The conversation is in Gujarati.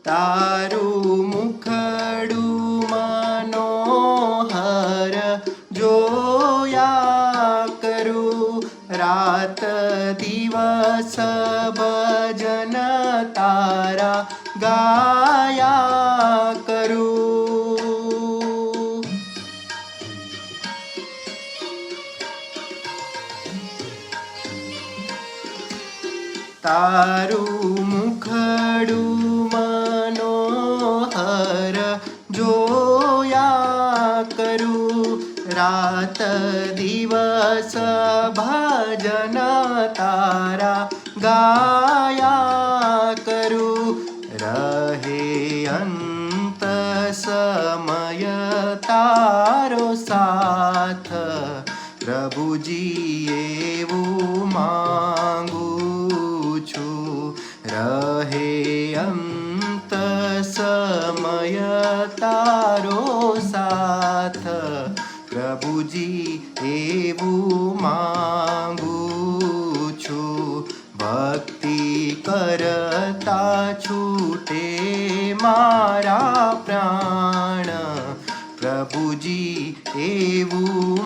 તારું મુખડું મનોહર જોયા કરું, રાત દિવસ ભજન તારા ગાયા કરું. તારું મુખડું મનોહર જોયા કરું, રાત દિવસ ભજન તારા ગાયા કરું. રહે અંત સમય તારો સાથ, પ્રભુજી એવું માંગુ છું. રહે અંત સમય તારો સાથ, પ્રભુજી એવું માંગુ છું. ભક્તિ કરતા છૂટે મારા પ્રાણ, પ્રભુજી એવું